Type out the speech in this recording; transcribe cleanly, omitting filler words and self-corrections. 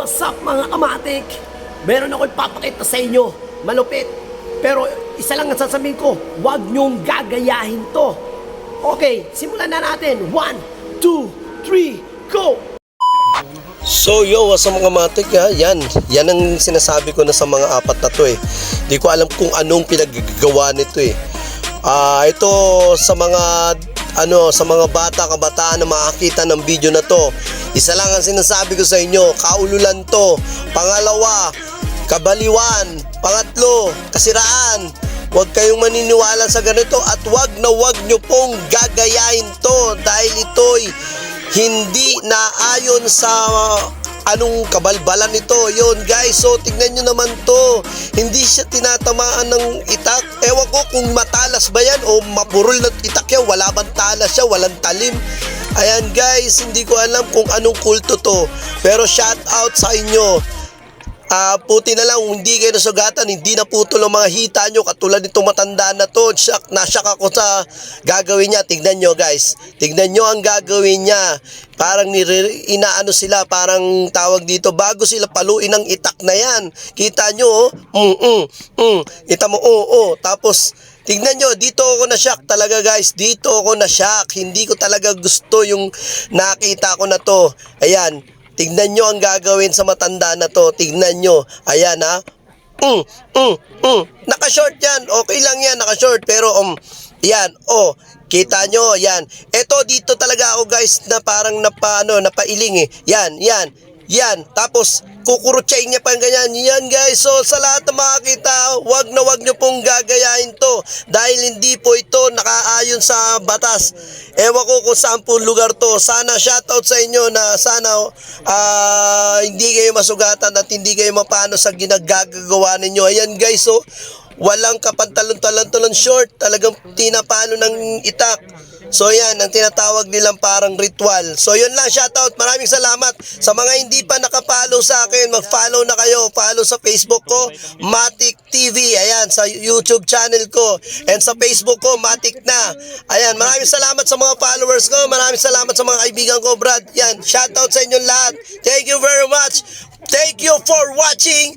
What's up mga kamatik? Meron ako ipapakita sa inyo, malupit. Pero isa lang ang sasabihin ko, huwag niyong gagayahin to. Okay, simulan na natin. 1, 2, 3, go! So what's up mga matik ha? Yan ang sinasabi ko na sa mga apat na to eh. Di ko alam kung anong pinaggagawa nito eh. Ito sa mga sa mga kabataan na makakita ng video na to. Isa lang ang sinasabi ko sa inyo, kaululan to. Pangalawa, kabaliwan. Pangatlo, kasiraan. Huwag kayong maniniwala sa ganito at wag nyo pong gagayain to dahil ito'y hindi naayon sa anong kabalbalan nito. Yun guys, so tignan nyo naman to. Hindi siya tinatamaan ng itak. Ewan ko kung matalas ba yan o mapurol na itak yan. Wala bang talas siya, walang talim. Ayan guys, hindi ko alam kung anong kulto to. Pero shout out sa inyo. Puti na lang, hindi kayo nasugatan, hindi na putol ang mga hita nyo katulad nitong matanda na to. Nasyak ako sa gagawin niya. Tignan nyo guys, tignan nyo ang gagawin niya. Parang inaano sila, parang tawag dito, bago sila paluin ng itak na yan. Kita nyo kita mo, tapos tignan nyo, dito ako na-shock talaga guys. Dito ako na-shock, hindi ko talaga gusto yung nakita ko na to. Ayan, tignan nyo ang gagawin sa matanda na to. Tignan nyo. Ayan ha. Naka-short yan. Okay lang yan. Naka-short. Pero yan. Kita nyo. Yan. Ito dito talaga ako guys na parang napailing eh. Yan. Tapos kukurutsain niya pa ganyan. Yan guys. So sa lahat na makakita, wag nyo pong gagayahin to. Dahil hindi po ito nakaayon sa batas. Ewan ko kung saan po lugar to. Sana shoutout sa inyo na sana hindi kayo masugatan at hindi kayo mapano sa ginagagawa ninyo. Ayan guys. So walang kapantalon-talon short. Talagang tinapalo ng itak. So yan, ang tinatawag nilang parang ritual. So yun lang, shoutout. Maraming salamat. Sa mga hindi pa nakapollow sa akin, mag-follow na kayo. Follow sa Facebook ko, Matic TV. Ayan, sa YouTube channel ko. And sa Facebook ko, Matic na. Ayan, maraming salamat sa mga followers ko. Maraming salamat sa mga kaibigan ko, Brad. Yan, shoutout sa inyong lahat. Thank you very much. Thank you for watching.